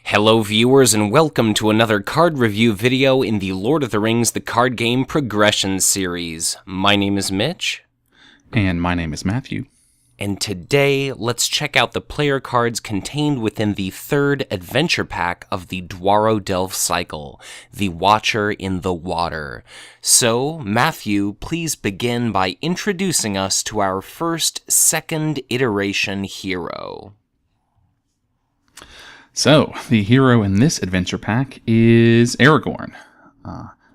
Hello viewers and welcome to another card review video in the Lord of the Rings The Card Game Progression series. My name is Mitch. And my name is Matthew. And today, let's check out the player cards contained within the third adventure pack of the Dwarrowdelf cycle, The Watcher in the Water. So, Matthew, please begin by introducing us to our first second iteration hero. So, the hero in this adventure pack is Aragorn,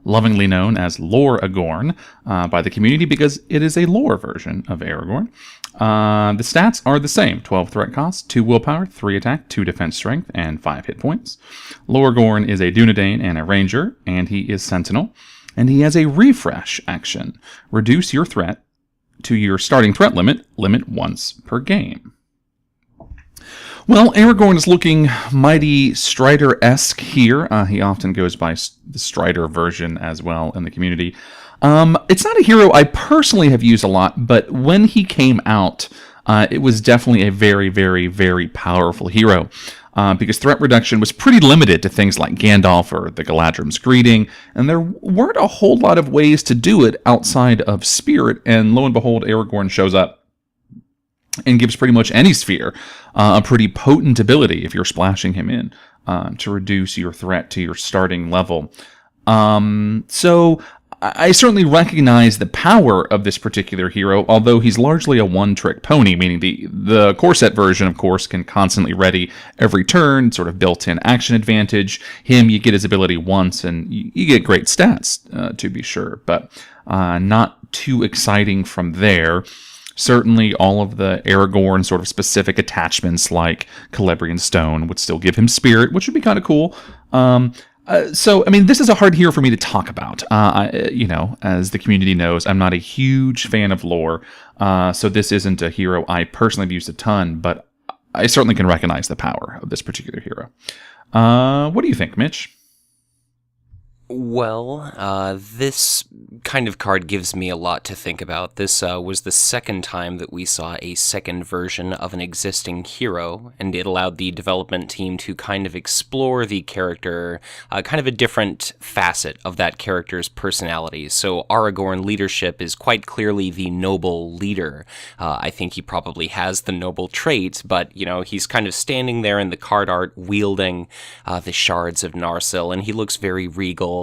lovingly known as Aragorn by the community because it is a lore version of Aragorn. The stats are the same: 12 threat cost, 2 willpower, 3 attack, 2 defense strength, and 5 hit points. Aragorn is a Dunedain and a ranger, and he is Sentinel. And he has a refresh action. Reduce your threat to your starting threat limit once per game. Well, Aragorn is looking mighty Strider-esque here. He often goes by the Strider version as well in the community. It's not a hero I personally have used a lot, but when he came out, it was definitely a very, very, very powerful hero. Because threat reduction was pretty limited to things like Gandalf or the Galadrim's Greeting, and there weren't a whole lot of ways to do it outside of Spirit, and lo and behold, Aragorn shows up and gives pretty much any sphere a pretty potent ability if you're splashing him in to reduce your threat to your starting level. So I certainly recognize the power of this particular hero, although he's largely a one-trick pony, meaning the core set version, of course, can constantly ready every turn, sort of built-in action advantage. Him, you get his ability once, and you get great stats, to be sure, but not too exciting from there. Certainly, all of the Aragorn sort of specific attachments like Celebrian Stone would still give him Spirit, which would be kind of cool. So, I mean, this is a hard hero for me to talk about. As the community knows, I'm not a huge fan of lore, so this isn't a hero I personally have used a ton, but I certainly can recognize the power of this particular hero. What do you think, Mitch? Well, this kind of card gives me a lot to think about. This was the second time that we saw a second version of an existing hero, and it allowed the development team to kind of explore the character, kind of a different facet of that character's personality. So Aragorn Leadership is quite clearly the noble leader. I think he probably has the noble trait, but, he's kind of standing there in the card art wielding the shards of Narsil, and he looks very regal.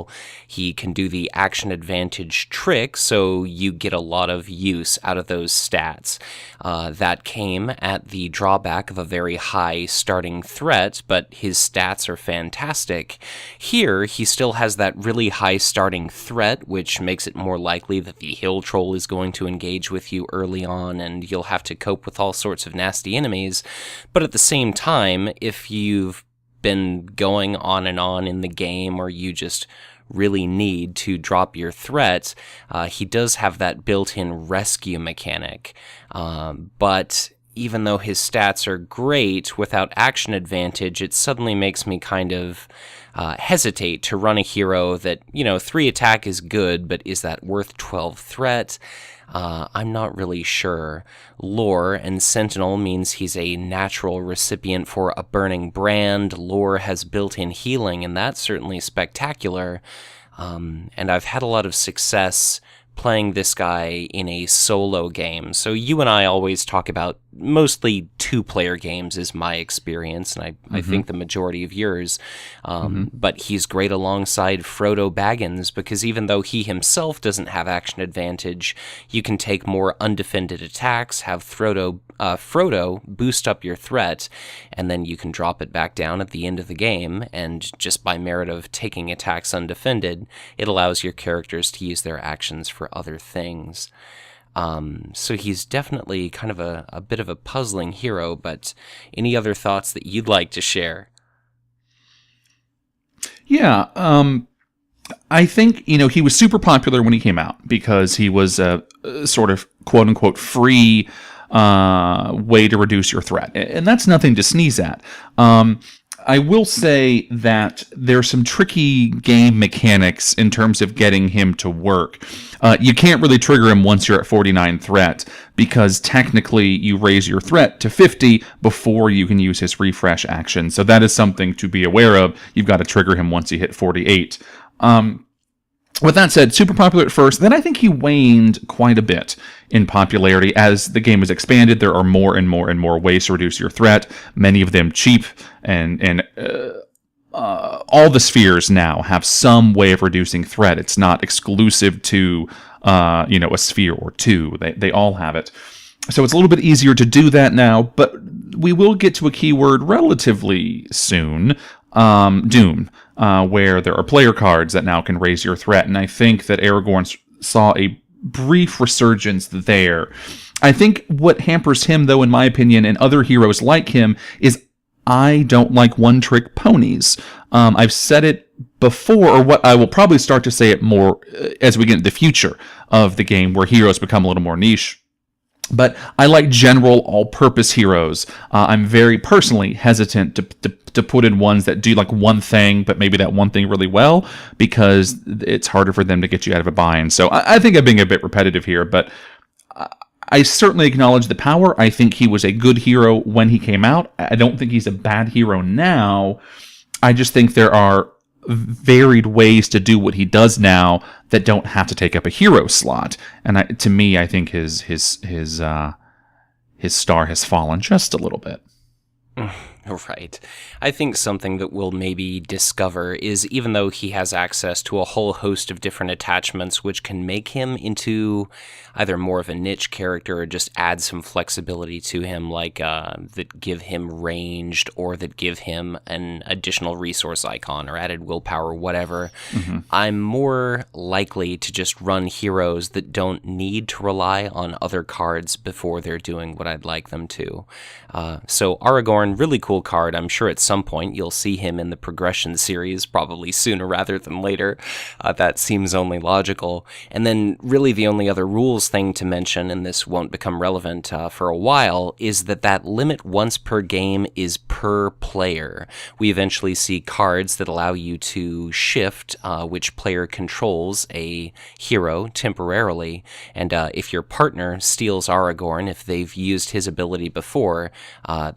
He can do the action advantage trick, so you get a lot of use out of those stats. That came at the drawback of a very high starting threat, but his stats are fantastic. Here, he still has that really high starting threat, which makes it more likely that the hill troll is going to engage with you early on, and you'll have to cope with all sorts of nasty enemies. But at the same time, if you've been going on and on in the game, or you just really need to drop your threat, he does have that built-in rescue mechanic. But even though his stats are great, without action advantage, it suddenly makes me kind of hesitate to run a hero that, 3 attack is good, but is that worth 12 threat? I'm not really sure. Lore and Sentinel means he's a natural recipient for a burning brand. Lore has built-in healing, and that's certainly spectacular. And I've had a lot of success playing this guy in a solo game. So you and I always talk about mostly 2-player games is my experience, and I think the majority of yours. But he's great alongside Frodo Baggins, because even though he himself doesn't have action advantage, you can take more undefended attacks, have Frodo boost up your threat, and then you can drop it back down at the end of the game, and just by merit of taking attacks undefended, it allows your characters to use their actions for other things. So he's definitely kind of a bit of a puzzling hero, but any other thoughts that you'd like to share? Yeah, I think, he was super popular when he came out because he was a sort of quote-unquote free way to reduce your threat, and that's nothing to sneeze at. I will say that there's some tricky game mechanics in terms of getting him to work. You can't really trigger him once you're at 49 threat, because technically you raise your threat to 50 before you can use his refresh action. So that is something to be aware of. You've got to trigger him once you hit 48. With that said, super popular at first, then I think he waned quite a bit in popularity. As the game has expanded, there are more and more and more ways to reduce your threat, many of them cheap, and all the spheres now have some way of reducing threat. It's not exclusive to a sphere or two. They all have it. So it's a little bit easier to do that now, but we will get to a keyword relatively soon, Doom, where there are player cards that now can raise your threat, and I think that Aragorn saw a brief resurgence there. I think what hampers him, though, in my opinion, and other heroes like him, is I don't like one-trick ponies. I've said it before, or what I will probably start to say it more as we get into the future of the game, where heroes become a little more niche. But I like general all-purpose heroes. I'm very personally hesitant to put in ones that do like one thing, but maybe that one thing really well, because it's harder for them to get you out of a bind. So I think I'm being a bit repetitive here, but I certainly acknowledge the power. I think he was a good hero when he came out. I don't think he's a bad hero now. I just think there are varied ways to do what he does now that don't have to take up a hero slot. And to me, I think his star has fallen just a little bit. Right. I think something that we'll maybe discover is, even though he has access to a whole host of different attachments which can make him into either more of a niche character or just add some flexibility to him, like that give him ranged or that give him an additional resource icon or added willpower, whatever, I'm more likely to just run heroes that don't need to rely on other cards before they're doing what I'd like them to. So Aragorn, really cool card. I'm sure at some point you'll see him in the progression series, probably sooner rather than later. That seems only logical. And then really the only other rules thing to mention, and this won't become relevant for a while, is that limit once per game is per player. We eventually see cards that allow you to shift which player controls a hero temporarily, and if your partner steals Aragorn, if they've used his ability before,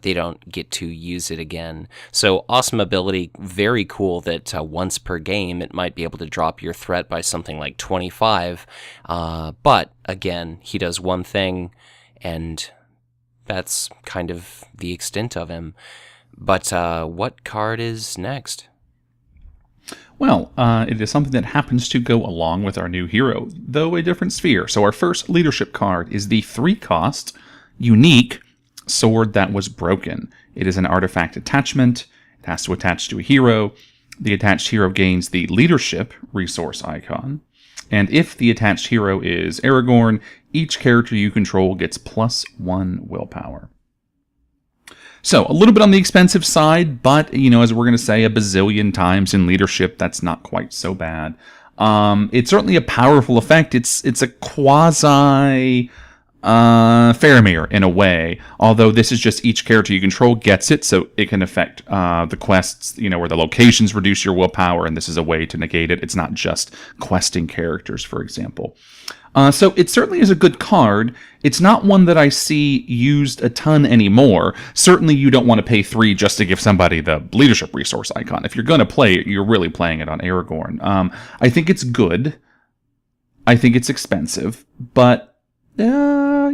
they don't get to use it again. So awesome ability, very cool that once per game it might be able to drop your threat by something like 25, but again, he does one thing, and that's kind of the extent of him. But what card is next? Well, it is something that happens to go along with our new hero, though a different sphere. So our first leadership card is the 3-cost, unique Sword That Was Broken. It is an artifact attachment. It has to attach to a hero. The attached hero gains the leadership resource icon. And if the attached hero is Aragorn, each character you control gets +1 willpower. So, a little bit on the expensive side, but, as we're going to say a bazillion times in leadership, that's not quite so bad. It's certainly a powerful effect. It's a quasi Faramir in a way, although this is just each character you control gets it, so it can affect the quests, where the locations reduce your willpower, and this is a way to negate it. It's not just questing characters, for example. So it certainly is a good card. It's not one that I see used a ton anymore. Certainly you don't want to pay 3 just to give somebody the leadership resource icon. If you're going to play it, you're really playing it on Aragorn. I think it's good. I think it's expensive, but I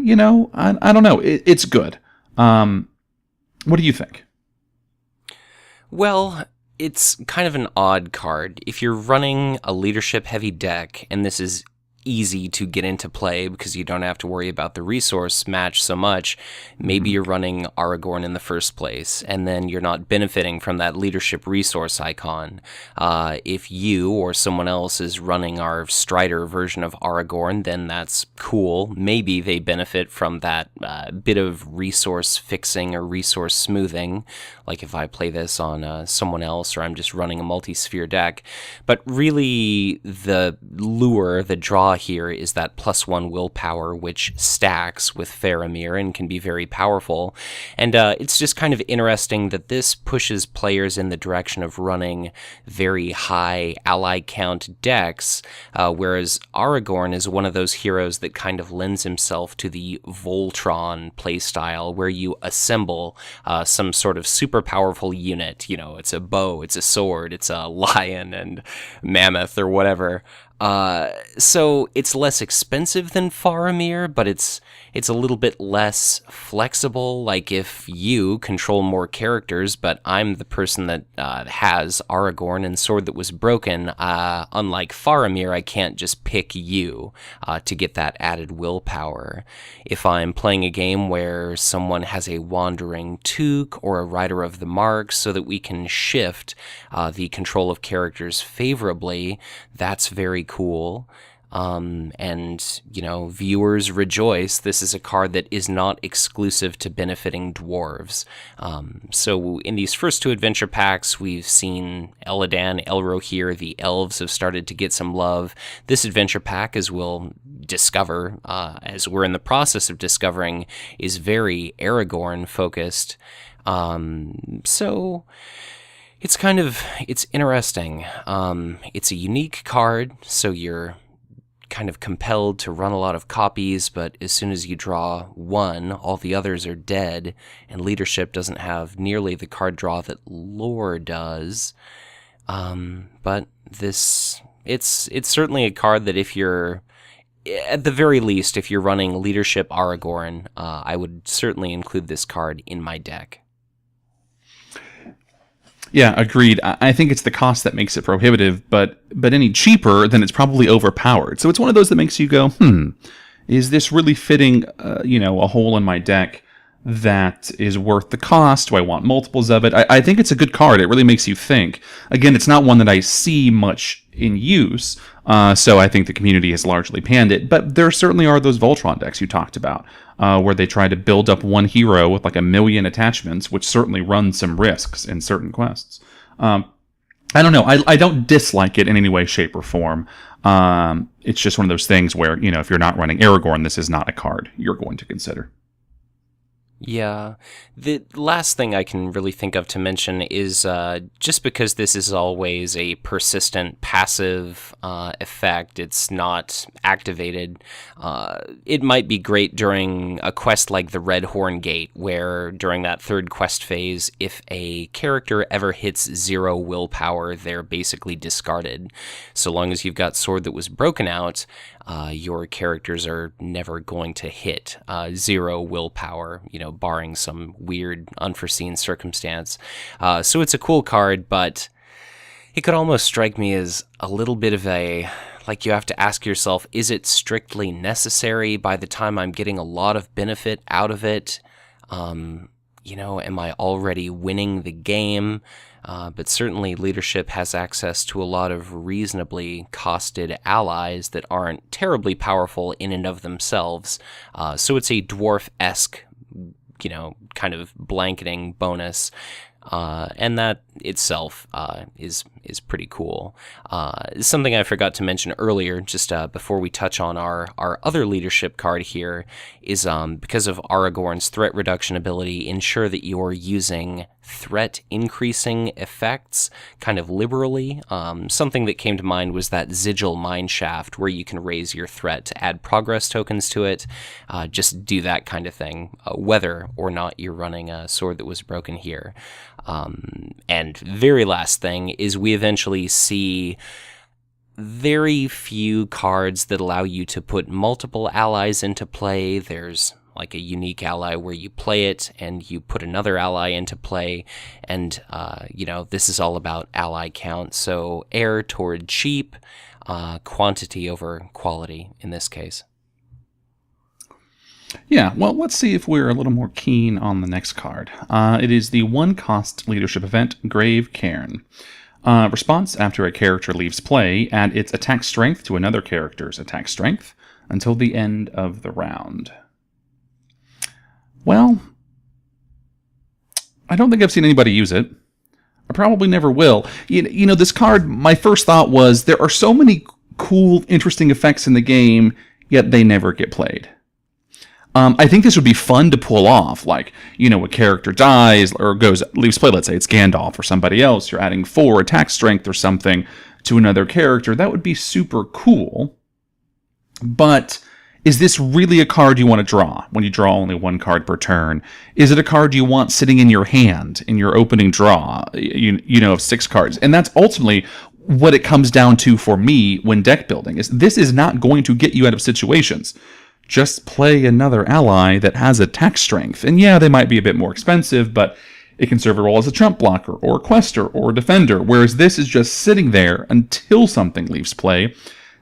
don't know. It's good. What do you think? Well, it's kind of an odd card. If you're running a leadership-heavy deck, and this is easy to get into play because you don't have to worry about the resource match so much, maybe you're running Aragorn in the first place, and then you're not benefiting from that leadership resource icon. If you or someone else is running our Strider version of Aragorn, then that's cool. Maybe they benefit from that bit of resource fixing or resource smoothing, like if I play this on someone else or I'm just running a multi-sphere deck. But really, the lure, the draw draw here is that +1 willpower, which stacks with Faramir and can be very powerful. And it's just kind of interesting that this pushes players in the direction of running very high ally count decks, whereas Aragorn is one of those heroes that kind of lends himself to the Voltron playstyle, where you assemble some sort of super powerful unit. You know, it's a bow, it's a sword, it's a lion and mammoth or whatever. So it's less expensive than Faramir, but it's a little bit less flexible. Like, if you control more characters, but I'm the person that has Aragorn and Sword That Was Broken, unlike Faramir, I can't just pick you to get that added willpower. If I'm playing a game where someone has a Wandering Took or a Rider of the Mark so that we can shift the control of characters favorably, that's very cool. And, you know, viewers rejoice. This is a card that is not exclusive to benefiting dwarves. So in these first two adventure packs, we've seen Elladan, Elrohir, the elves have started to get some love. This adventure pack, as we'll discover, as we're in the process of discovering, is very Aragorn focused. So it's interesting. It's a unique card, so you're kind of compelled to run a lot of copies, but as soon as you draw one, all the others are dead, and Leadership doesn't have nearly the card draw that Lore does. But it's certainly a card that if you're, at the very least, if you're running Leadership Aragorn, I would certainly include this card in my deck. Yeah, agreed. I think it's the cost that makes it prohibitive, but any cheaper, then it's probably overpowered. So it's one of those that makes you go, is this really fitting, a hole in my deck that is worth the cost? Do I want multiples of it? I think it's a good card. It really makes you think. Again, it's not one that I see much in use, so I think the community has largely panned it. But there certainly are those Voltron decks you talked about, where they try to build up one hero with like 1 million attachments, which certainly runs some risks in certain quests. I don't know. I don't dislike it in any way, shape, or form. It's just one of those things where, if you're not running Aragorn, this is not a card you're going to consider. Yeah. The last thing I can really think of to mention is just because this is always a persistent passive effect, it's not activated, it might be great during a quest like the Red Horn Gate, where during that third quest phase, if a character ever hits 0 willpower, they're basically discarded. So long as you've got Sword That Was Broken out, your characters are never going to hit 0 willpower, barring some weird unforeseen circumstance. So it's a cool card, but it could almost strike me as a little bit of like, you have to ask yourself, is it strictly necessary by the time I'm getting a lot of benefit out of it? Am I already winning the game? But certainly Leadership has access to a lot of reasonably costed allies that aren't terribly powerful in and of themselves. So it's a dwarf-esque, kind of blanketing bonus. And that itself is pretty cool. Something I forgot to mention earlier, just before we touch on our other Leadership card here, is because of Aragorn's threat reduction ability, ensure that you're using threat increasing effects kind of liberally. Something that came to mind was that Sigil Mineshaft, where you can raise your threat to add progress tokens to it. Just do that kind of thing, whether or not you're running a Sword That Was Broken here. And very last thing is we eventually see very few cards that allow you to put multiple allies into play. There's like a unique ally where you play it and you put another ally into play, and this is all about ally count, so err toward cheap, quantity over quality in this case. Yeah, well, let's see if we're a little more keen on the next card. It is the 1-cost Leadership event, Grave Cairn. Response: after a character leaves play, add its attack strength to another character's attack strength until the end of the round. Well, I don't think I've seen anybody use it. I probably never will. This card, my first thought was there are so many cool, interesting effects in the game, yet they never get played. I think this would be fun to pull off, like, a character dies or leaves play, let's say it's Gandalf or somebody else, you're adding 4 attack strength or something to another character. That would be super cool. But is this really a card you want to draw when you draw only 1 card per turn? Is it a card you want sitting in your hand in your opening draw, of 6 cards? And that's ultimately what it comes down to for me when deck building. This is not going to get you out of situations. Just play another ally that has attack strength. And yeah, they might be a bit more expensive, but it can serve a role as a trump blocker or a quester or a defender, whereas this is just sitting there until something leaves play,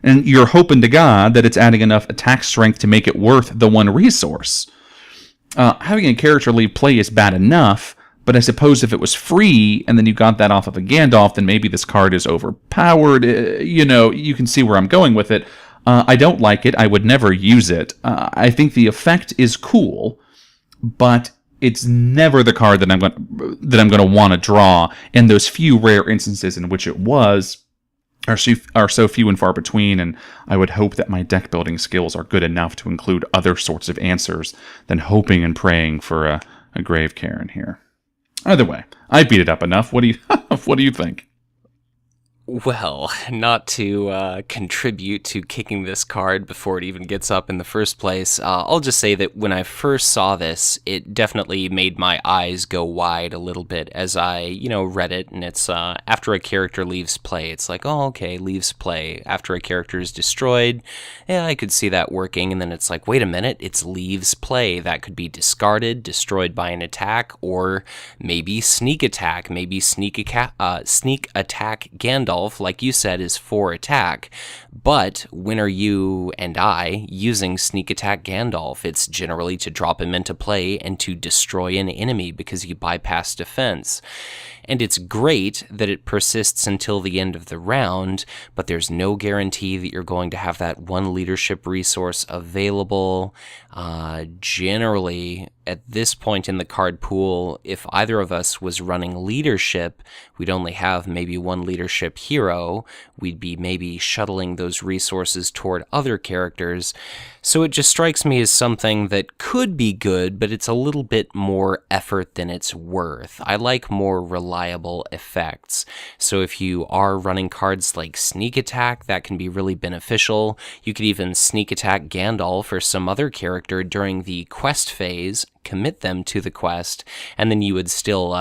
and you're hoping to God that it's adding enough attack strength to make it worth the 1 resource. Having a character leave play is bad enough, but I suppose if it was free and then you got that off of a Gandalf, then maybe this card is overpowered. You can see where I'm going with it. I don't like it. I would never use it. I think the effect is cool, but it's never the card that I'm going to want to draw. And those few rare instances in which it was are so few and far between. And I would hope that my deck building skills are good enough to include other sorts of answers than hoping and praying for a Grave Cairn here. Either way, I beat it up enough. What do you think? Well, not to contribute to kicking this card before it even gets up in the first place, I'll just say that when I first saw this, it definitely made my eyes go wide a little bit as I, read it, and it's after a character leaves play, it's like, oh, okay, leaves play. After a character is destroyed, yeah, I could see that working, and then it's like, wait a minute, it's leaves play. That could be discarded, destroyed by an attack, or maybe sneak attack, sneak attack Gandalf, like you said, is 4 attack, but when are you and I using sneak attack Gandalf? It's generally to drop him into play and to destroy an enemy because you bypass defense. And it's great that it persists until the end of the round, but there's no guarantee that you're going to have that 1 leadership resource available. Generally, at this point in the card pool, if either of us was running leadership, we'd only have maybe 1 leadership hero. We'd be maybe shuttling those resources toward other characters. So it just strikes me as something that could be good, but it's a little bit more effort than it's worth. I like more reliable effects. So if you are running cards like Sneak Attack, that can be really beneficial. You could even Sneak Attack Gandalf or some other character during the quest phase, commit them to the quest, and then you would still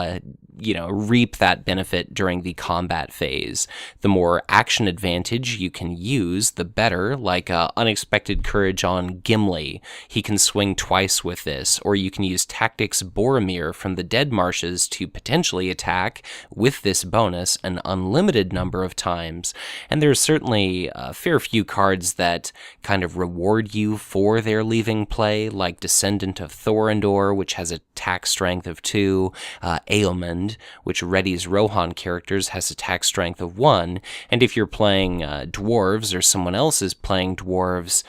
reap that benefit during the combat phase. The more action advantage you can use, the better, like Unexpected Courage on Gimli. He can swing twice with this, or you can use Tactics Boromir from the Dead Marshes to potentially attack with this bonus an unlimited number of times. And there's certainly a fair few cards that kind of reward you for their leaving play, like Descendant of Thorondor, which has attack strength of 2, Aelmond, which readies Rohan characters, has attack strength of 1, and if you're playing dwarves or someone else is playing dwarves,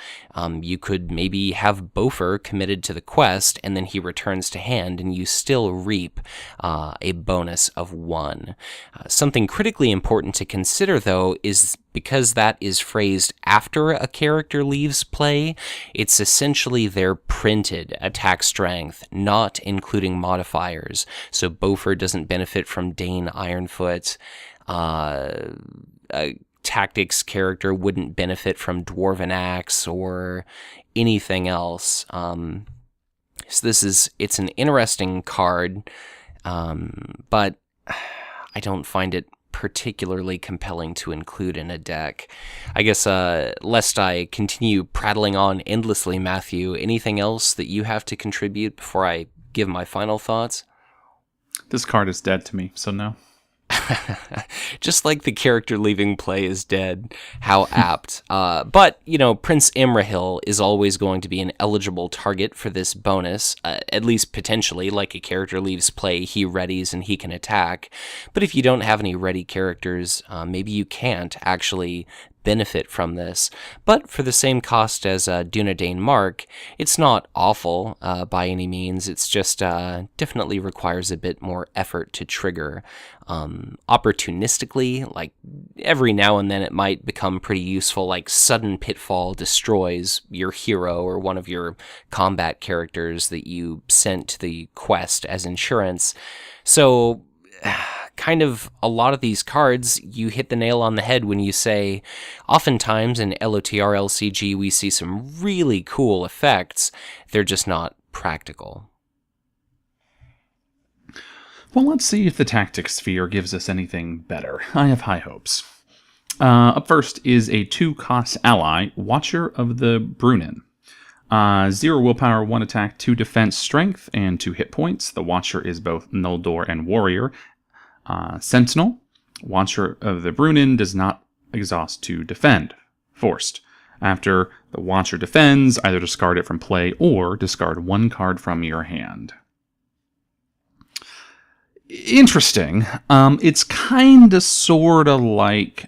you could maybe have Bofur committed to the quest, and then he returns to hand, and you still reap a bonus of 1. Something critically important to consider, though, is because that is phrased after a character leaves play, it's essentially their printed attack strength, not including modifiers. So Bofur doesn't benefit from Dane Ironfoot. A tactics character wouldn't benefit from Dwarven Axe or anything else. So it's an interesting card, but I don't find it particularly compelling to include in a deck. I guess, lest I continue prattling on endlessly, Matthew, anything else that you have to contribute before I give my final thoughts? This card is dead to me, so no. Just like the character leaving play is dead. How apt. But, Prince Imrahil is always going to be an eligible target for this bonus, at least potentially. Like a character leaves play, he readies and he can attack. But if you don't have any ready characters, maybe you can't actually benefit from this. But for the same cost as Dunedain Mark, it's not awful by any means. It's just definitely requires a bit more effort to trigger. Opportunistically, like every now and then it might become pretty useful, like Sudden Pitfall destroys your hero or one of your combat characters that you sent to the quest as insurance. So kind of a lot of these cards, you hit the nail on the head when you say, oftentimes in LOTR LCG we see some really cool effects, they're just not practical. Well, let's see if the tactics sphere gives us anything better. I have high hopes. Up first is a 2-cost ally, Watcher of the Brunnen. 0 willpower, 1 attack, 2 defense, strength, and 2 hit points. The Watcher is both Noldor and Warrior. Sentinel, Watcher of the Brunnen, does not exhaust to defend. Forced. After the Watcher defends, either discard it from play or discard 1 card from your hand. Interesting. It's kind of sort of like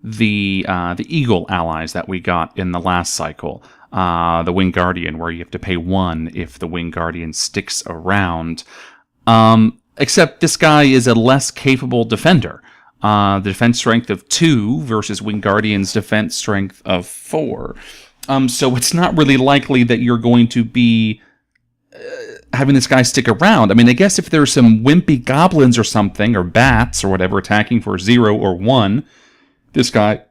the Eagle allies that we got in the last cycle. The Winged Guardian, where you have to pay 1 if the Winged Guardian sticks around. Except this guy is a less capable defender. The defense strength of 2 versus Winged Guardian's defense strength of 4. So it's not really likely that you're going to be having this guy stick around. I mean, I guess if there's some wimpy goblins or something, or bats or whatever, attacking for 0 or 1, this guy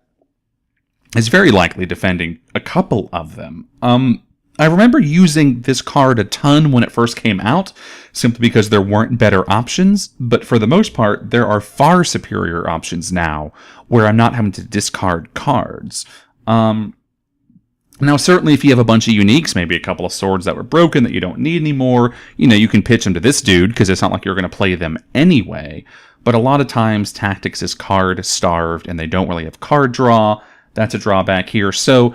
is very likely defending a couple of them. I remember using this card a ton when it first came out, simply because there weren't better options, but for the most part, there are far superior options now, where I'm not having to discard cards. Now, certainly if you have a bunch of uniques, maybe a couple of swords that were broken that you don't need anymore, you can pitch them to this dude, because it's not like you're going to play them anyway. But a lot of times, Tactics is card-starved, and they don't really have card draw. That's a drawback here. So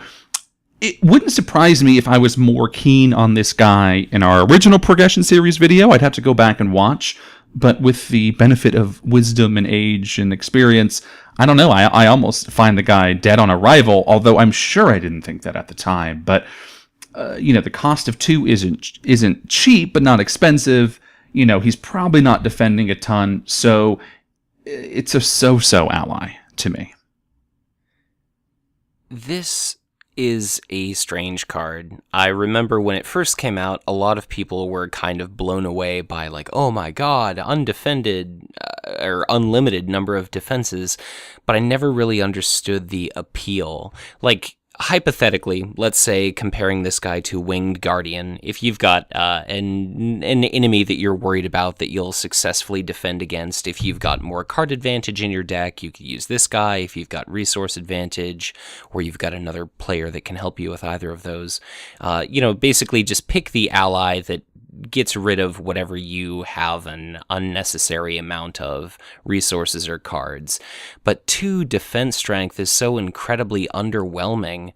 it wouldn't surprise me if I was more keen on this guy in our original Progression Series video. I'd have to go back and watch. But with the benefit of wisdom and age and experience, I don't know. I almost find the guy dead on arrival, although I'm sure I didn't think that at the time. But, the cost of 2 isn't cheap, but not expensive. He's probably not defending a ton. So it's a so-so ally to me. This is a strange card. I remember when it first came out, a lot of people were kind of blown away by like, oh my god, undefended or unlimited number of defenses, but I never really understood the appeal. Like, hypothetically, let's say comparing this guy to Winged Guardian, if you've got an enemy that you're worried about that you'll successfully defend against, if you've got more card advantage in your deck, you could use this guy. If you've got resource advantage, or you've got another player that can help you with either of those, basically just pick the ally that gets rid of whatever you have an unnecessary amount of resources or cards. But 2 defense strength is so incredibly underwhelming.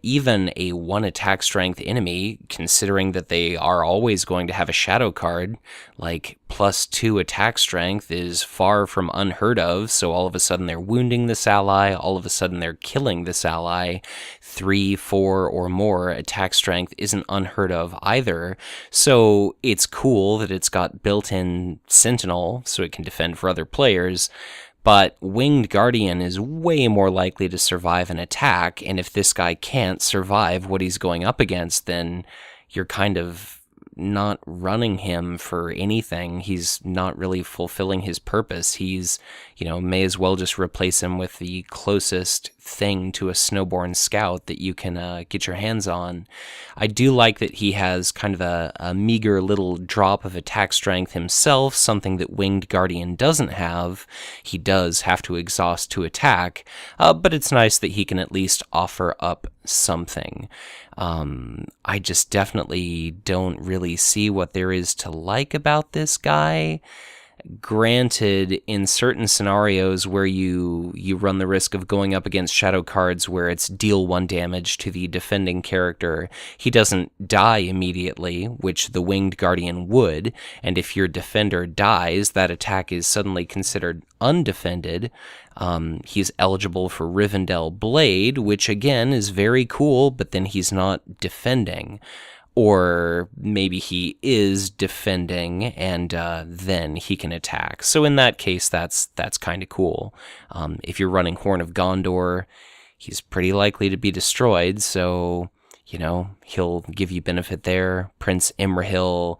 Even a 1 attack strength enemy, considering that they are always going to have a shadow card, like +2 attack strength is far from unheard of. So all of a sudden they're wounding this ally, all of a sudden they're killing this ally. 3, 4, or more attack strength isn't unheard of either. So it's cool that it's got built-in Sentinel, so it can defend for other players. But Winged Guardian is way more likely to survive an attack, and if this guy can't survive what he's going up against, then you're kind of not running him for anything. He's not really fulfilling his purpose. He's, may as well just replace him with the closest thing to a Snowborn Scout that you can get your hands on. I do like that he has kind of a meager little drop of attack strength himself, something that Winged Guardian doesn't have. He does have to exhaust to attack, but it's nice that he can at least offer up something. I just definitely don't really see what there is to like about this guy. Granted, in certain scenarios where you run the risk of going up against shadow cards where it's deal 1 damage to the defending character, he doesn't die immediately, which the Winged Guardian would, and if your defender dies, that attack is suddenly considered undefended. He's eligible for Rivendell Blade, which again is very cool, but then he's not defending. Or maybe he is defending, and then he can attack. So in that case, that's kind of cool. If you're running Horn of Gondor, he's pretty likely to be destroyed, so, he'll give you benefit there. Prince Imrahil,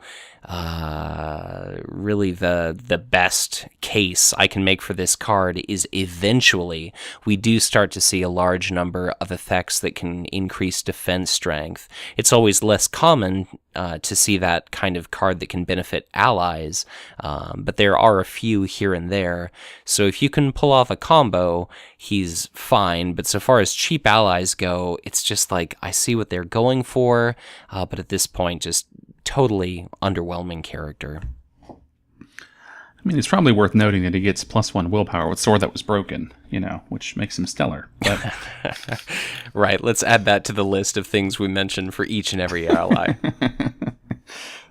really the best case I can make for this card is eventually we do start to see a large number of effects that can increase defense strength. It's always less common to see that kind of card that can benefit allies, but there are a few here and there. So if you can pull off a combo, he's fine, but so far as cheap allies go, it's just like, I see what they're going for, but at this point, just totally underwhelming character. I mean, it's probably worth noting that he gets +1 willpower with Sword That Was Broken, which makes him stellar. But... Right, let's add that to the list of things we mentioned for each and every ally.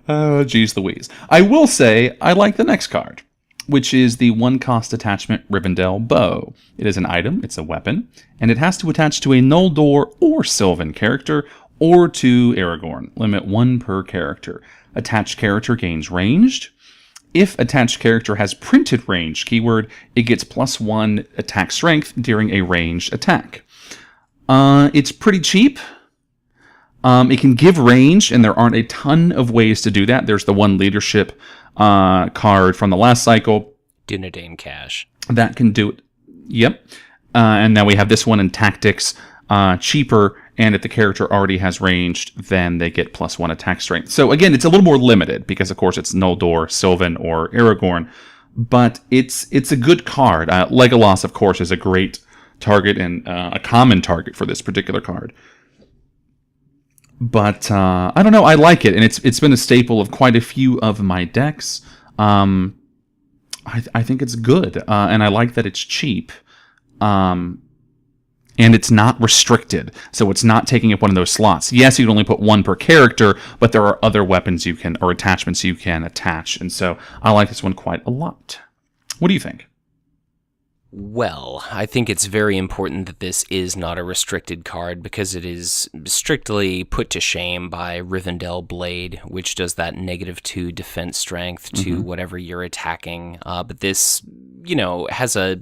Oh, geez Louise. I will say I like the next card, which is the 1-cost attachment Rivendell Bow. It is an item, it's a weapon, and it has to attach to a Noldor or Sylvan character or to Aragorn. Limit 1 per character. Attached character gains ranged. If attached character has printed range keyword, it gets +1 attack strength during a ranged attack. It's pretty cheap. It can give range, and there aren't a ton of ways to do that. There's the 1 leadership card from the last cycle. Dunedain Cash. That can do it. Yep. And now we have this one in tactics. Cheaper, and if the character already has ranged, then they get +1 attack strength. So again, it's a little more limited because, of course, it's Noldor, Sylvan, or Aragorn, but it's a good card. Legolas, of course, is a great target and a common target for this particular card. But I don't know, I like it, and it's been a staple of quite a few of my decks. I think it's good, and I like that it's cheap. And it's not restricted, so it's not taking up one of those slots. Yes, you can only put 1 per character, but there are other weapons or attachments you can attach, and so I like this one quite a lot. What do you think? Well, I think it's very important that this is not a restricted card because it is strictly put to shame by Rivendell Blade, which does that -2 defense strength to whatever you're attacking. But this, has a...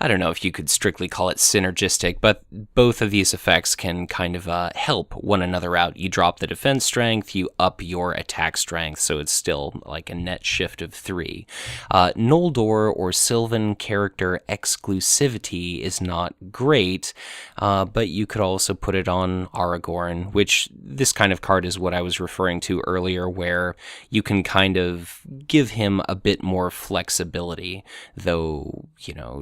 I don't know if you could strictly call it synergistic, but both of these effects can kind of help one another out. You drop the defense strength, you up your attack strength, so it's still like a net shift of 3. Noldor or Sylvan character exclusivity is not great, but you could also put it on Aragorn, which this kind of card is what I was referring to earlier, where you can kind of give him a bit more flexibility, though,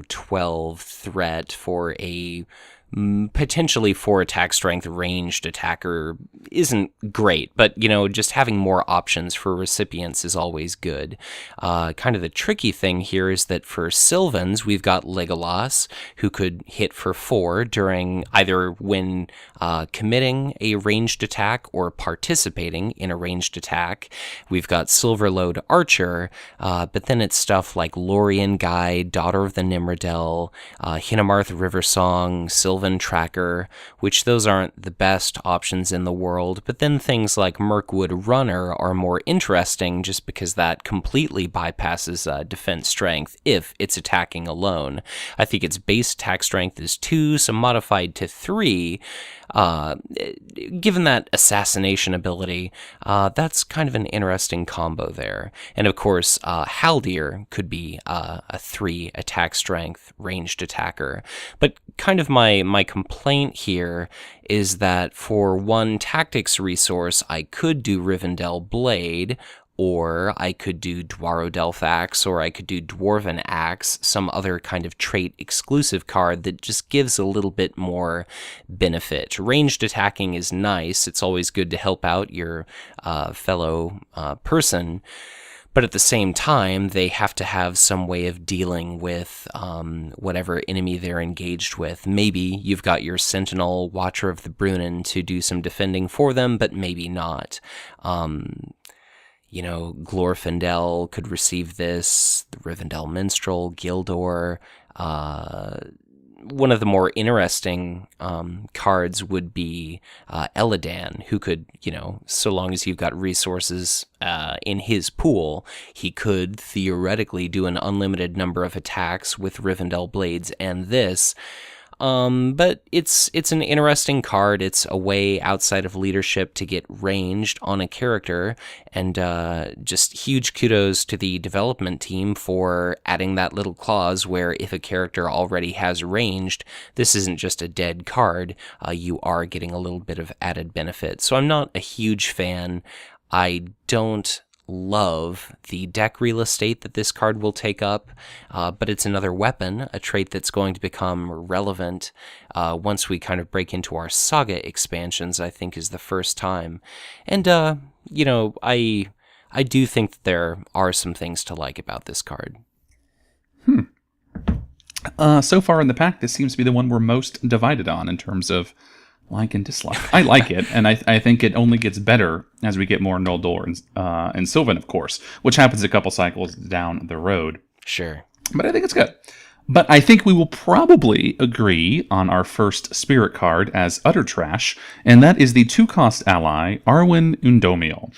12 threat for a potentially 4 attack strength ranged attacker isn't great, but just having more options for recipients is always good. Kind of the tricky thing here is that for Sylvans, we've got Legolas, who could hit for 4 during either when committing a ranged attack or participating in a ranged attack. We've got Silverlode Archer, but then it's stuff like Lorien Guide, Daughter of the Nimrodel, Hinamarth Riversong, Sylvan Tracker, which those aren't the best options in the world, but then things like Mirkwood Runner are more interesting just because that completely bypasses defense strength if it's attacking alone. I think its base attack strength is 2, so modified to 3. Given that assassination ability, that's kind of an interesting combo there. And of course, Haldir could be a 3 attack strength ranged attacker. But kind of my complaint here is that for 1 tactics resource, I could do Rivendell Blade, or I could do Dwarrowdelf Axe, or I could do Dwarven Axe, some other kind of trait-exclusive card that just gives a little bit more benefit. Ranged attacking is nice. It's always good to help out your fellow person, But at the same time, they have to have some way of dealing with whatever enemy they're engaged with. Maybe you've got your Sentinel, Watcher of the Brunnen to do some defending for them, but maybe not. Glorfindel could receive this, the Rivendell Minstrel, Gildor. One of the more interesting cards would be Eladan, who could, so long as you've got resources in his pool, he could theoretically do an unlimited number of attacks with Rivendell Blades and this. But it's an interesting card. It's a way outside of leadership to get ranged on a character, and just huge kudos to the development team for adding that little clause where if a character already has ranged, this isn't just a dead card, you are getting a little bit of added benefit. So I'm not a huge fan. I don't love the deck real estate that this card will take up, but it's another weapon, a trait that's going to become relevant once we kind of break into our Saga expansions, I think is the first time. And, I do think that there are some things to like about this card. So far in the pack, this seems to be the one we're most divided on in terms of like and dislike. I like it, and I think it only gets better as we get more Noldor and Sylvan, of course, which happens a couple cycles down the road. Sure. But I think it's good. But I think we will probably agree on our first spirit card as utter trash, and that is the 2-cost ally, Arwen Undomiel.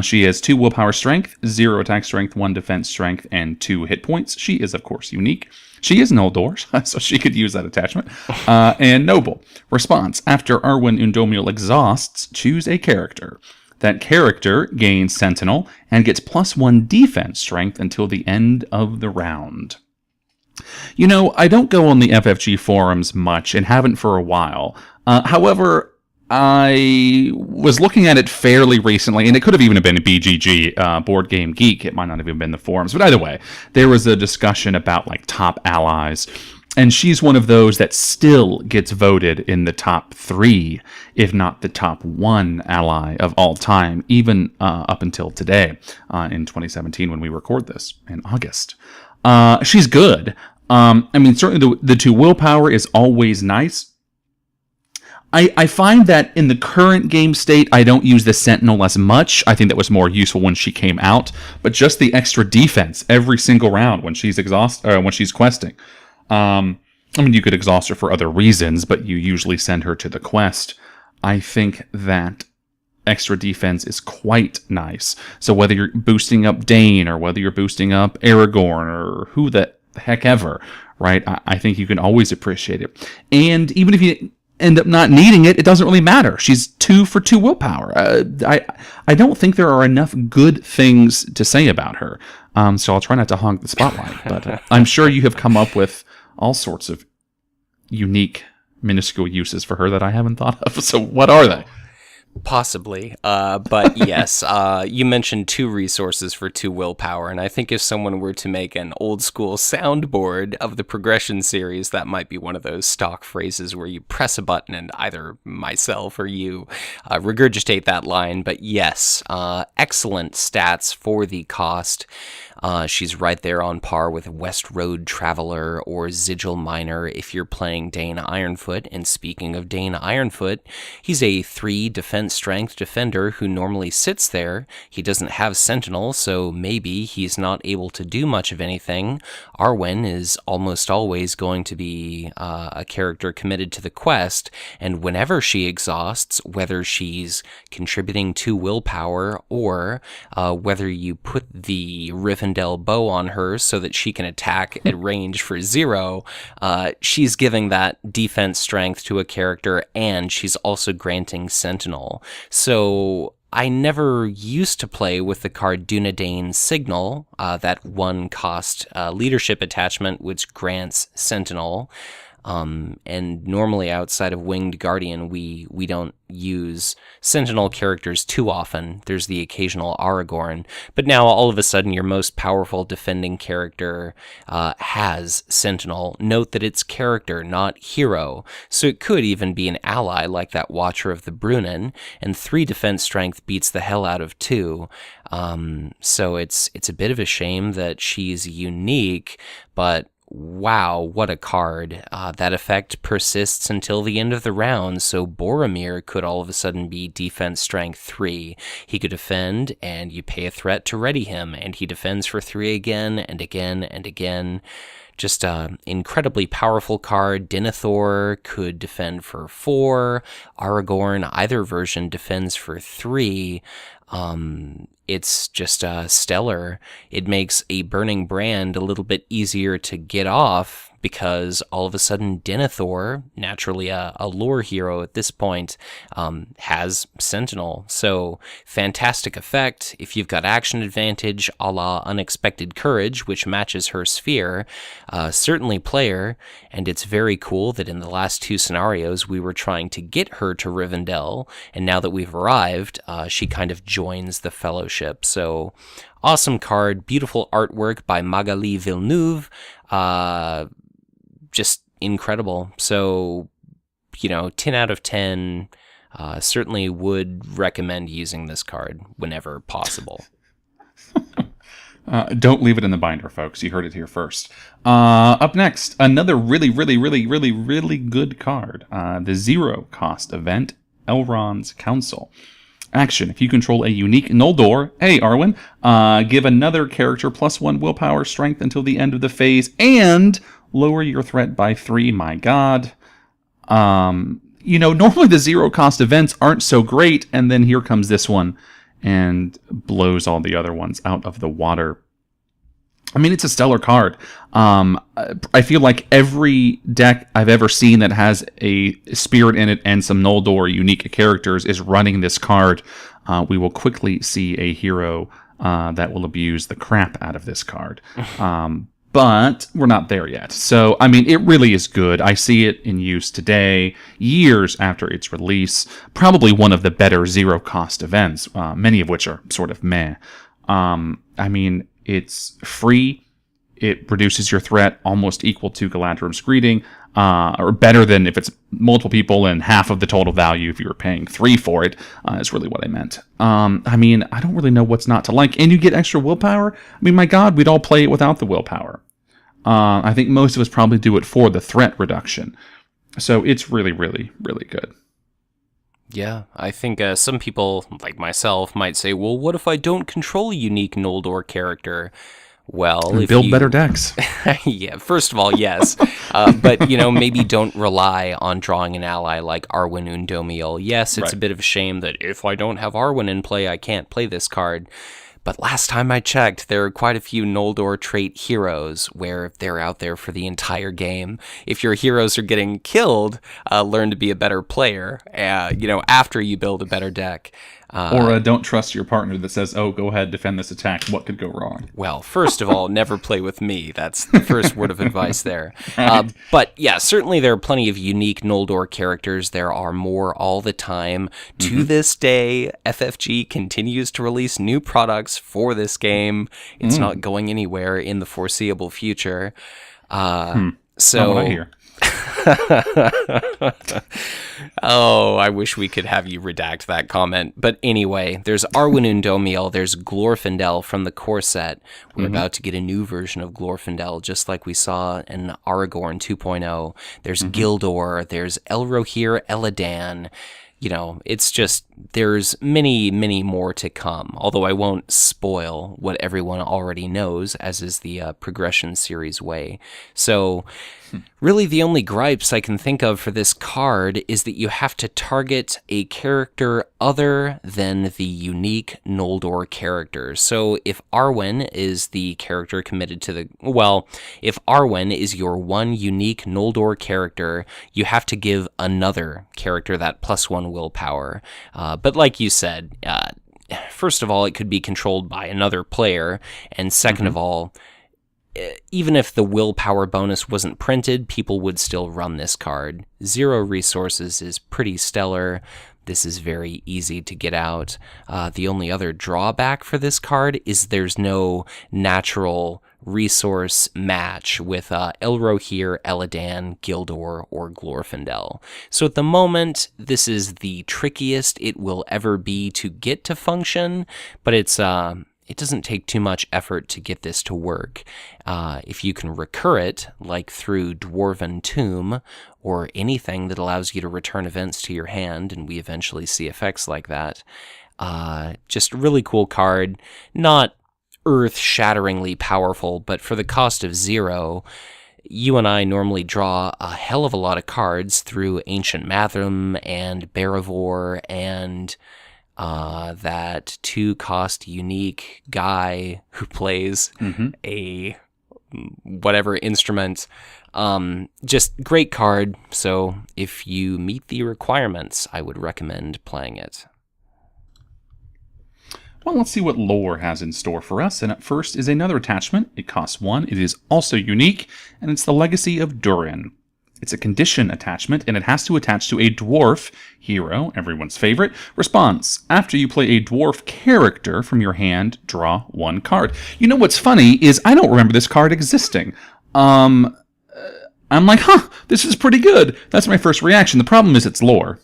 She has 2 willpower strength, 0 attack strength, 1 defense strength, and 2 hit points. She is, of course, unique. She is Noldor, so she could use that attachment. And noble. Response. After Arwen Undomiel exhausts, choose a character. That character gains Sentinel and gets +1 defense strength until the end of the round. I don't go on the FFG forums much and haven't for a while. However, I was looking at it fairly recently, and it could have even been a BGG, Board Game Geek. It might not have even been the forums. But either way, there was a discussion about top allies. And she's one of those that still gets voted in the top 3, if not the top 1 ally of all time, even up until today, in 2017 when we record this in August. She's good. Certainly the 2 willpower is always nice. I find that in the current game state, I don't use the Sentinel as much. I think that was more useful when she came out. But just the extra defense every single round when she's when she's questing. You could exhaust her for other reasons, but you usually send her to the quest. I think that extra defense is quite nice. So whether you're boosting up Dane or whether you're boosting up Aragorn or who the heck ever, right? I think you can always appreciate it. And even if you end up not needing it, it doesn't really matter. She's 2 for 2 willpower. I don't think there are enough good things to say about her. So I'll try not to hog the spotlight, but I'm sure you have come up with all sorts of unique, minuscule uses for her that I haven't thought of. So what are they? Possibly, but yes, you mentioned 2 resources for 2 willpower, and I think if someone were to make an old school soundboard of the progression series, that might be one of those stock phrases where you press a button and either myself or you regurgitate that line. But yes, excellent stats for the cost. She's right there on par with West Road Traveler or Sigil Miner if you're playing Dane Ironfoot. And speaking of Dane Ironfoot, he's a 3 defense strength defender who normally sits there. He doesn't have Sentinel, so maybe he's not able to do much of anything. Arwen is almost always going to be a character committed to the quest, and whenever she exhausts, whether she's contributing to willpower or whether you put the Rivendell bow on her so that she can attack at range for 0, she's giving that defense strength to a character, and she's also granting Sentinel. So I never used to play with the card Dunedain Signal, that 1-cost leadership attachment which grants Sentinel. And normally outside of Winged Guardian, we don't use Sentinel characters too often. There's the occasional Aragorn, but now all of a sudden your most powerful defending character has Sentinel. Note that it's character, not hero, so it could even be an ally like that Watcher of the Brunnen, and 3 defense strength beats the hell out of 2. So it's a bit of a shame that she's unique, but wow, what a card. That effect persists until the end of the round, so Boromir could all of a sudden be defense strength 3. He could defend, and you pay a threat to ready him, and he defends for 3 again, and again, and again. Just an incredibly powerful card. Denethor could defend for 4. Aragorn, either version, defends for 3. It's just stellar. It makes a Burning Brand a little bit easier to get off because all of a sudden Denethor, naturally a lore hero at this point, has Sentinel. So fantastic effect. If you've got action advantage a la Unexpected Courage, which matches her sphere, certainly player. And it's very cool that in the last 2 scenarios we were trying to get her to Rivendell, and now that we've arrived, she kind of joins the Fellowship. So awesome card, beautiful artwork by Magali Villeneuve. Just incredible. So, 10 out of 10. Certainly would recommend using this card whenever possible. Don't leave it in the binder, folks. You heard it here first. Up next, another really, really, really, really, really good card. The 0-cost event, Elrond's Council. Action. If you control a unique Noldor, hey, Arwen, give another character +1 willpower strength until the end of the phase, and lower your threat by 3. My God. Normally the 0-cost events aren't so great, and then here comes this one and blows all the other ones out of the water. I mean, it's a stellar card. I feel like every deck I've ever seen that has a spirit in it and some Noldor unique characters is running this card. We will quickly see a hero that will abuse the crap out of this card. But we're not there yet. So, I mean, it really is good. I see it in use today, years after its release. Probably one of the better 0-cost events, many of which are sort of meh. I mean, it's free. It reduces your threat almost equal to Galadrim's Greeting, or better than if it's multiple people and half of the total value if you were paying 3 for it, is really what I meant. I mean, I don't really know what's not to like. And you get extra willpower. I mean, my God, we'd all play it without the willpower. I think most of us probably do it for the threat reduction. So it's really, really, really good. Yeah, I think some people, like myself, might say, well, what if I don't control a unique Noldor character? Well, and build better decks. Yeah, first of all, yes. But, maybe don't rely on drawing an ally like Arwen Undomiel. Yes, it's Right. a bit of a shame that if I don't have Arwen in play, I can't play this card. But last time I checked, there are quite a few Noldor trait heroes where they're out there for the entire game. If your heroes are getting killed, learn to be a better player, after you build a better deck. Or don't trust your partner that says, oh, go ahead, defend this attack. What could go wrong? Well, first of all, never play with me. That's the first word of advice there. But yeah, certainly there are plenty of unique Noldor characters. There are more all the time. To this day, FFG continues to release new products for this game. It's not going anywhere in the foreseeable future. Not So what I hear. Oh, I wish we could have you redact that comment. But anyway, there's Arwen Undomiel, there's Glorfindel from the core set. We're about to get a new version of Glorfindel, just like we saw in Aragorn 2.0. There's Gildor, there's Elrohir Eladan. It's just, there's many, many more to come, although I won't spoil what everyone already knows, as is the Progression series way. So, really the only gripes I can think of for this card is that you have to target a character other than the unique Noldor character. So if Arwen is the character committed to if Arwen is your one unique Noldor character, you have to give another character that +1 willpower. But like you said, first of all, it could be controlled by another player, and second of all, even if the willpower bonus wasn't printed, people would still run this card. 0 resources is pretty stellar. This is very easy to get out. The only other drawback for this card is there's no natural resource match with Elrohir, Eladan, Gildor, or Glorfindel. So at the moment, this is the trickiest it will ever be to get to function, but it doesn't take too much effort to get this to work. If you can recur it, like through Dwarven Tomb, or anything that allows you to return events to your hand, and we eventually see effects like that. Just a really cool card. Not earth-shatteringly powerful, but for the cost of 0, you and I normally draw a hell of a lot of cards through Ancient Mathram and Barivore and that 2-cost unique guy who plays a whatever instrument. Just great card, so if you meet the requirements, I would recommend playing it. Well, let's see what lore has in store for us. And at first is another attachment. It costs 1. It is also unique, and it's the Legacy of Durin. It's a condition attachment, and it has to attach to a dwarf hero, everyone's favorite. Response: after you play a dwarf character from your hand, draw 1 card. You know what's funny is I don't remember this card existing. I'm like, this is pretty good. That's my first reaction. The problem is it's lore.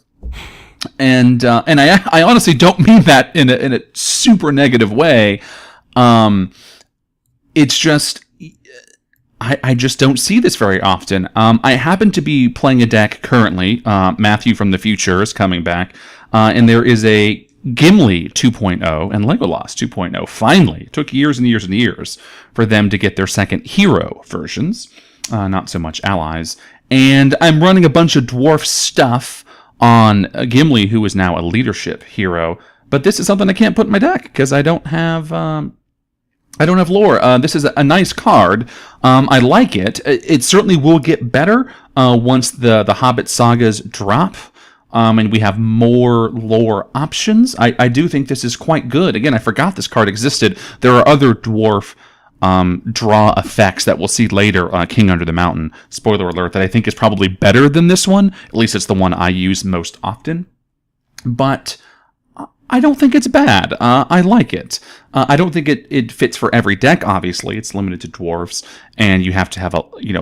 And I honestly don't mean that in a super negative way. It's just I just don't see this very often. I happen to be playing a deck currently. Matthew from the future is coming back, and there is a Gimli 2.0 and Legolas 2.0. Finally, it took years and years and years for them to get their second hero versions. Not so much allies. And I'm running a bunch of dwarf stuff on Gimli, who is now a leadership hero. But this is something I can't put in my deck because I don't have lore. This is a nice card. I like it. It certainly will get better once the Hobbit sagas drop. And we have more lore options. I do think this is quite good. Again, I forgot this card existed. There are other dwarf draw effects that we'll see later, King Under the Mountain, spoiler alert, that I think is probably better than this one. At least it's the one I use most often. But I don't think it's bad. I like it. I don't think it fits for every deck, obviously. It's limited to dwarves, and you have to have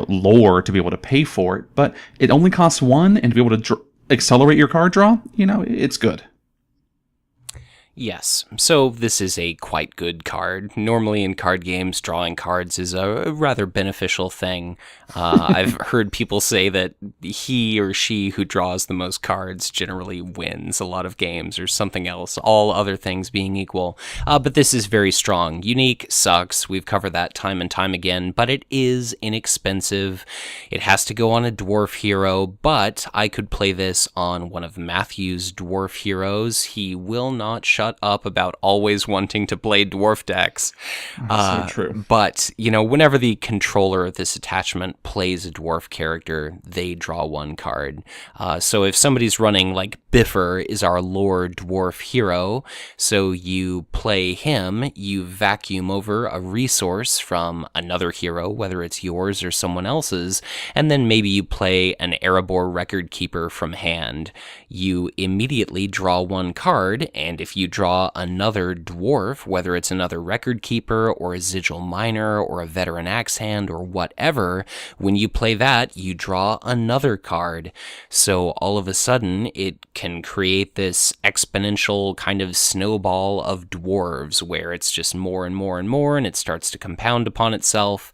lore to be able to pay for it. But it only costs 1, and to be able to accelerate your card draw, it's good. Yes, so this is a quite good card. Normally in card games, drawing cards is a rather beneficial thing. I've heard people say that he or she who draws the most cards generally wins a lot of games or something else, all other things being equal. But this is very strong. Unique sucks. We've covered that time and time again, but it is inexpensive. It has to go on a dwarf hero, but I could play this on one of Matthew's dwarf heroes. He will not shut up about always wanting to play dwarf decks. So true. But, whenever the controller of this attachment plays a dwarf character, they draw 1 card. So if somebody's running, like Biffer is our lore dwarf hero, so you play him, you vacuum over a resource from another hero, whether it's yours or someone else's, and then maybe you play an Erebor record keeper from hand. You immediately draw 1 card, and if you draw another dwarf, whether it's another record keeper or a sigil miner or a veteran axe hand or whatever, when you play that, you draw another card. So all of a sudden, it can create this exponential kind of snowball of dwarves where it's just more and more and more, and it starts to compound upon itself.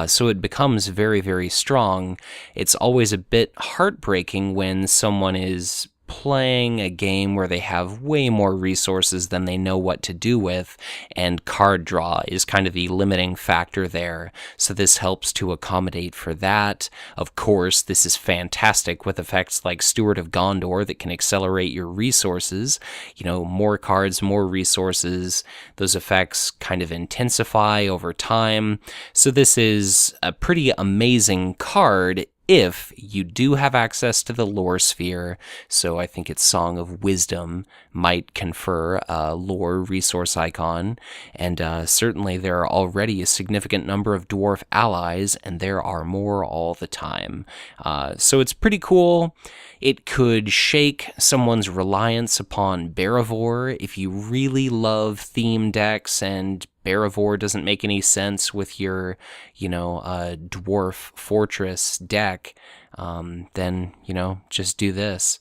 So it becomes very, very strong. It's always a bit heartbreaking when someone is playing a game where they have way more resources than they know what to do with, and card draw is kind of the limiting factor there. So this helps to accommodate for that. Of course, this is fantastic with effects like Steward of Gondor that can accelerate your resources. More cards, more resources. Those effects kind of intensify over time. So this is a pretty amazing card if you do have access to the lore sphere. So I think its Song of Wisdom might confer a lore resource icon, and certainly there are already a significant number of dwarf allies, and there are more all the time. So it's pretty cool. It could shake someone's reliance upon Barivore if you really love theme decks and Barivore doesn't make any sense with your, dwarf fortress deck. Then, just do this.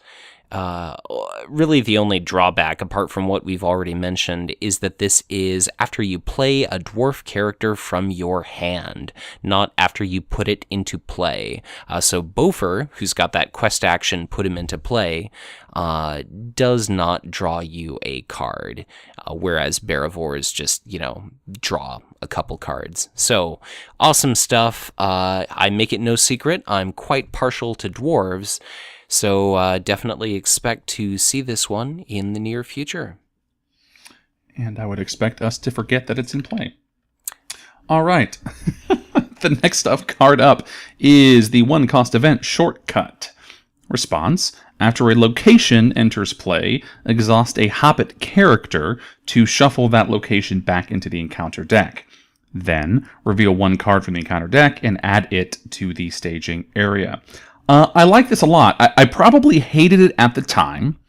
Really the only drawback, apart from what we've already mentioned, is that this is after you play a dwarf character from your hand, not after you put it into play. So Bofer, who's got that quest action, put him into play, does not draw you a card, whereas Barivore is just, draw a couple cards. So, awesome stuff. I make it no secret, I'm quite partial to dwarves, so definitely expect to see this one in the near future. And I would expect us to forget that it's in play. All right. The next card up is the 1-cost event Shortcut. Response: after a location enters play, exhaust a Hobbit character to shuffle that location back into the encounter deck. Then, reveal 1 card from the encounter deck and add it to the staging area. I like this a lot. I probably hated it at the time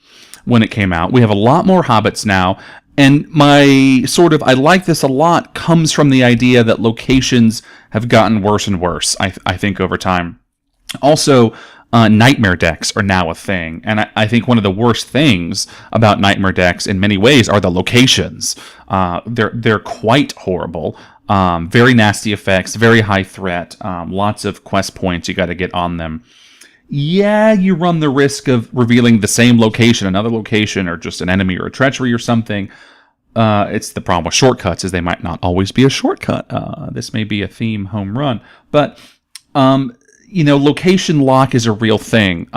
when it came out. We have a lot more Hobbits now, and my I like this a lot comes from the idea that locations have gotten worse and worse, I think, over time. Also, nightmare decks are now a thing, and I think one of the worst things about nightmare decks in many ways are the locations. They're quite horrible. Very nasty effects, very high threat, lots of quest points you got to get on them. Yeah, you run the risk of revealing the same location, another location, or just an enemy or a treachery or something. It's the problem with shortcuts is they might not always be a shortcut. This may be a theme home run, but location lock is a real thing.